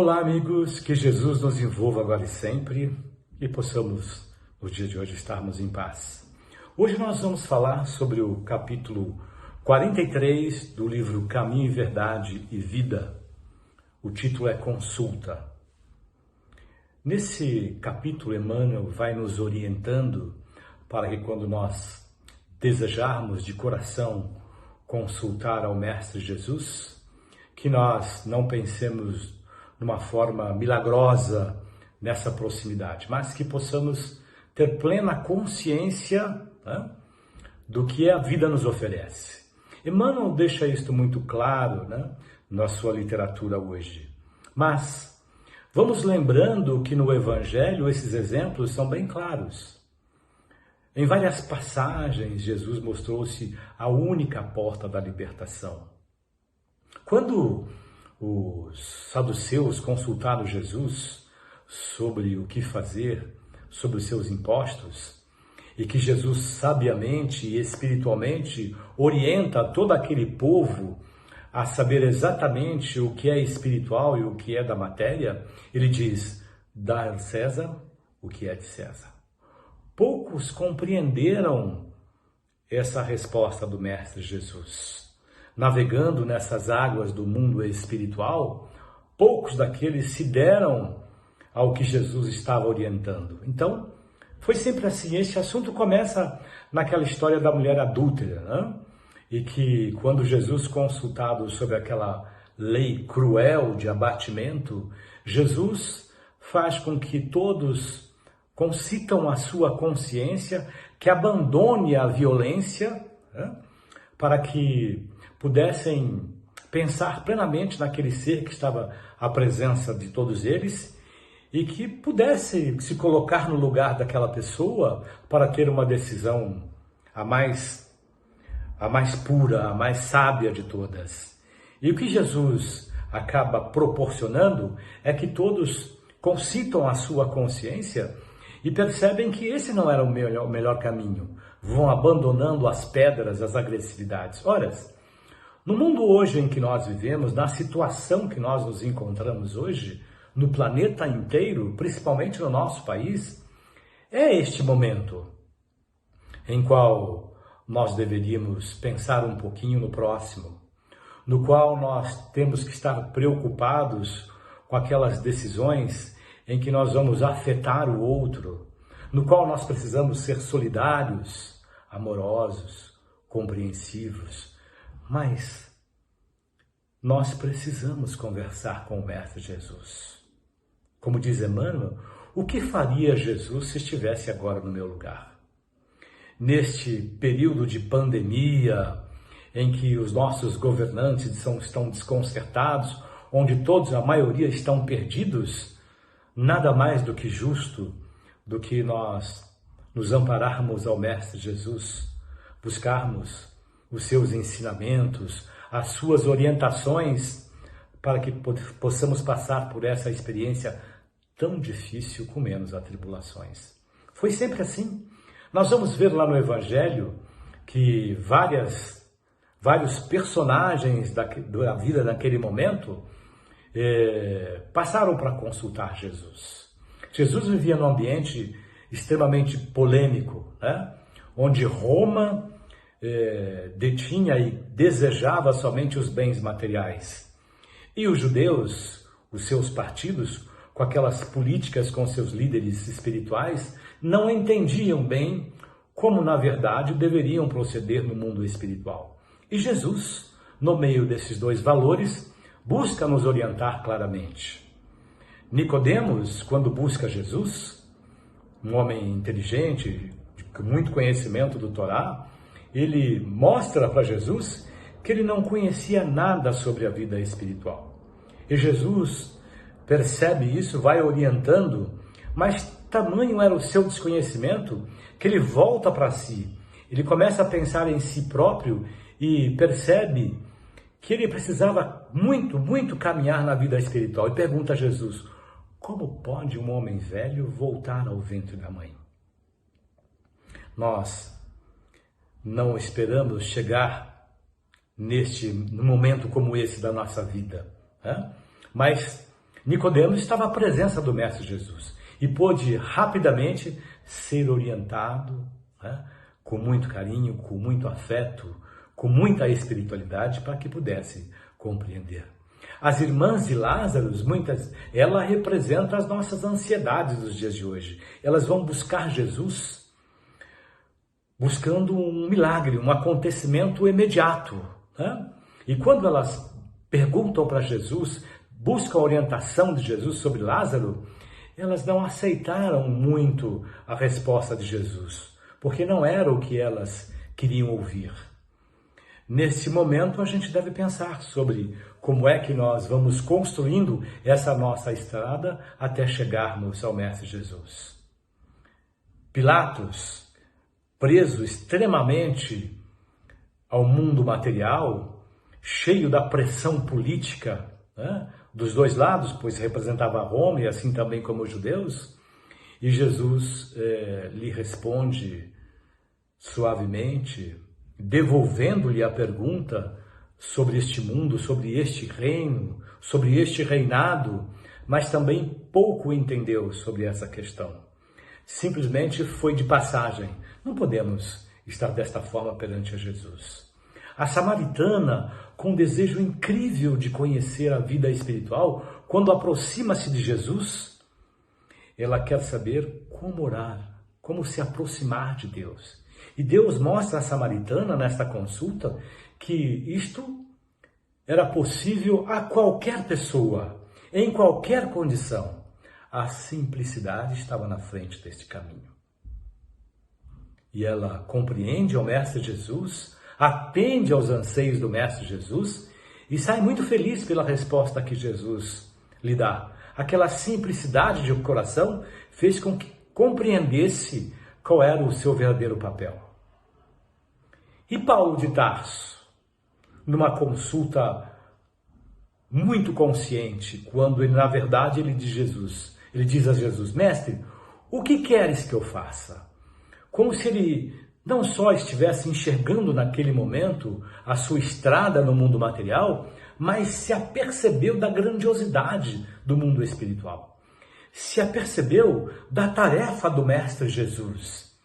Olá, amigos, que Jesus nos envolva agora e sempre e possamos, no dia de hoje, estarmos em paz. Hoje nós vamos falar sobre o capítulo 43 do livro Caminho, Verdade e Vida. O título é Consulta. Nesse capítulo, Emmanuel vai nos orientando para que quando nós desejarmos de coração consultar ao Mestre Jesus, que nós não pensemos numa forma milagrosa nessa proximidade, mas que possamos ter plena consciência, né, do que a vida nos oferece. Emmanuel deixa isto muito claro, né, na sua literatura hoje. Mas vamos lembrando que no Evangelho esses exemplos são bem claros. Em várias passagens, Jesus mostrou-se a única porta da libertação. Quando os saduceus consultaram Jesus sobre o que fazer, sobre os seus impostos, e que Jesus sabiamente e espiritualmente orienta todo aquele povo a saber exatamente o que é espiritual e o que é da matéria, ele diz: dar a César o que é de César. Poucos compreenderam essa resposta do Mestre Jesus. Navegando nessas águas do mundo espiritual, poucos daqueles se deram ao que Jesus estava orientando. Então, foi sempre assim. Este assunto começa naquela história da mulher adúltera, né? E que quando Jesus, consultado sobre aquela lei cruel de abatimento, Jesus faz com que todos concitam a sua consciência, que abandone a violência, né? Para que pudessem pensar plenamente naquele ser que estava à presença de todos eles e que pudesse se colocar no lugar daquela pessoa para ter uma decisão a mais pura, a mais sábia de todas. E o que Jesus acaba proporcionando é que todos concitam a sua consciência e percebem que esse não era o melhor caminho. Vão abandonando as pedras, as agressividades. Ora, no mundo hoje em que nós vivemos, na situação que nós nos encontramos hoje, no planeta inteiro, principalmente no nosso país, é este momento em qual nós deveríamos pensar um pouquinho no próximo, no qual nós temos que estar preocupados com aquelas decisões em que nós vamos afetar o outro, no qual nós precisamos ser solidários, amorosos, compreensivos. Mas nós precisamos conversar com o Mestre Jesus. Como diz Emmanuel, o que faria Jesus se estivesse agora no meu lugar? Neste período de pandemia, em que os nossos governantes estão desconcertados, onde todos, a maioria, estão perdidos, nada mais do que justo do que nós nos ampararmos ao Mestre Jesus, buscarmos os seus ensinamentos, as suas orientações, para que possamos passar por essa experiência tão difícil com menos atribulações. Foi sempre assim. Nós vamos ver lá no Evangelho que vários personagens da vida naquele momento passaram para consultar Jesus. Jesus vivia num ambiente extremamente polêmico, né? Onde Roma detinha e desejava somente os bens materiais. E os judeus, os seus partidos, com aquelas políticas com seus líderes espirituais, não entendiam bem como, na verdade, deveriam proceder no mundo espiritual. E Jesus, no meio desses dois valores, busca nos orientar claramente. Nicodemos, quando busca Jesus, um homem inteligente, com muito conhecimento do Torá, ele mostra para Jesus que ele não conhecia nada sobre a vida espiritual. E Jesus percebe isso, vai orientando, mas tamanho era o seu desconhecimento que ele volta para si. Ele começa a pensar em si próprio e percebe que ele precisava muito caminhar na vida espiritual. E pergunta a Jesus: como pode um homem velho voltar ao ventre da mãe? Nós não esperamos chegar num momento como esse da nossa vida, né? Mas Nicodemos estava à presença do Mestre Jesus e pôde rapidamente ser orientado, né, com muito carinho, com muito afeto, com muita espiritualidade, para que pudesse compreender. As irmãs de Lázaro, ela representa as nossas ansiedades dos dias de hoje. Elas vão buscar Jesus buscando um milagre, um acontecimento imediato, né? E quando elas perguntam para Jesus, buscam a orientação de Jesus sobre Lázaro, elas não aceitaram muito a resposta de Jesus, porque não era o que elas queriam ouvir. Nesse momento, a gente deve pensar sobre como é que nós vamos construindo essa nossa estrada até chegarmos ao Mestre Jesus. Pilatos, preso extremamente ao mundo material, cheio da pressão política, né, dos dois lados, pois representava Roma e assim também como os judeus, e Jesus lhe responde suavemente, devolvendo-lhe a pergunta sobre este mundo, sobre este reino, sobre este reinado, mas também pouco entendeu sobre essa questão. Simplesmente foi de passagem. Não podemos estar desta forma perante a Jesus. A samaritana, com um desejo incrível de conhecer a vida espiritual, quando aproxima-se de Jesus, ela quer saber como orar, como se aproximar de Deus. E Deus mostra à samaritana, nesta consulta, que isto era possível a qualquer pessoa, em qualquer condição. A simplicidade estava na frente deste caminho. E ela compreende o Mestre Jesus, atende aos anseios do Mestre Jesus e sai muito feliz pela resposta que Jesus lhe dá. Aquela simplicidade de coração fez com que compreendesse qual era o seu verdadeiro papel. E Paulo de Tarso, numa consulta muito consciente, quando ele, na verdade, ele diz a Jesus, Mestre, o que queres que eu faça? Como se ele não só estivesse enxergando naquele momento a sua estrada no mundo material, mas se apercebeu da grandiosidade do mundo espiritual. Se apercebeu da tarefa do Mestre Jesus.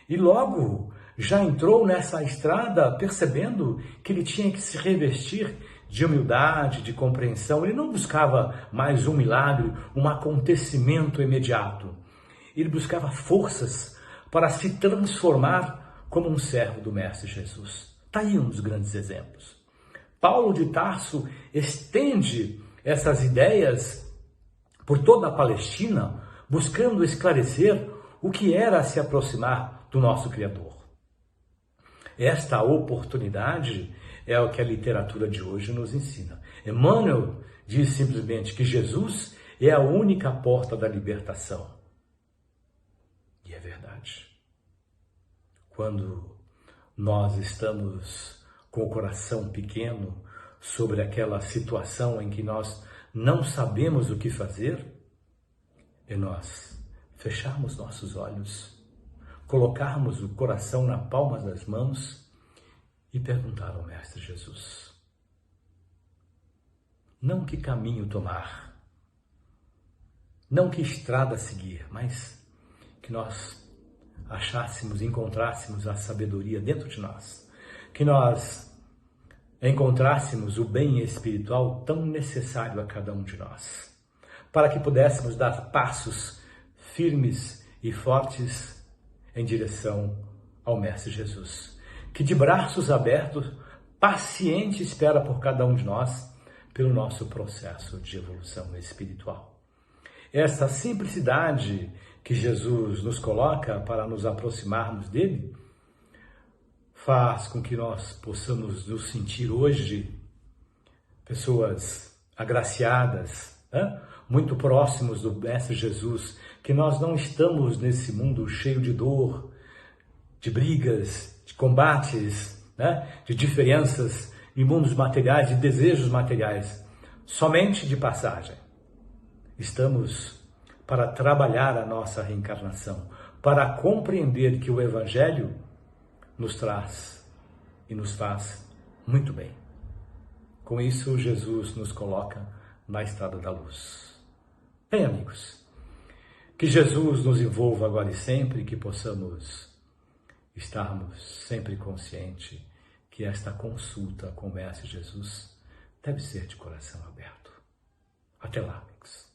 E logo já entrou nessa estrada percebendo que ele tinha que se revestir de humildade, de compreensão. Ele não buscava mais um milagre, um acontecimento imediato. Ele buscava forças para se transformar como um servo do Mestre Jesus. Está aí um dos grandes exemplos. Paulo de Tarso estende essas ideias por toda a Palestina, buscando esclarecer o que era se aproximar do nosso Criador. Esta oportunidade é o que a literatura de hoje nos ensina. Emmanuel diz simplesmente que Jesus é a única porta da libertação. E é verdade. Quando nós estamos com o coração pequeno sobre aquela situação em que nós não sabemos o que fazer, é nós fecharmos nossos olhos, colocarmos o coração na palma das mãos e perguntar ao Mestre Jesus, não que caminho tomar, não que estrada seguir, mas que nós encontrássemos a sabedoria dentro de nós, que nós encontrássemos o bem espiritual tão necessário a cada um de nós, para que pudéssemos dar passos firmes e fortes em direção ao Mestre Jesus, que de braços abertos, paciente espera por cada um de nós, pelo nosso processo de evolução espiritual. Essa simplicidade que Jesus nos coloca para nos aproximarmos dele, faz com que nós possamos nos sentir hoje pessoas agraciadas, né? Muito próximos do Mestre Jesus, que nós não estamos nesse mundo cheio de dor, de brigas, de combates, né? De diferenças em mundos materiais, de desejos materiais, somente de passagem. Estamos para trabalhar a nossa reencarnação, para compreender que o Evangelho nos traz e nos faz muito bem. Com isso, Jesus nos coloca na estrada da luz. Bem, amigos, que Jesus nos envolva agora e sempre, que possamos estarmos sempre conscientes que esta consulta com o Mestre Jesus deve ser de coração aberto. Até lá, amigos.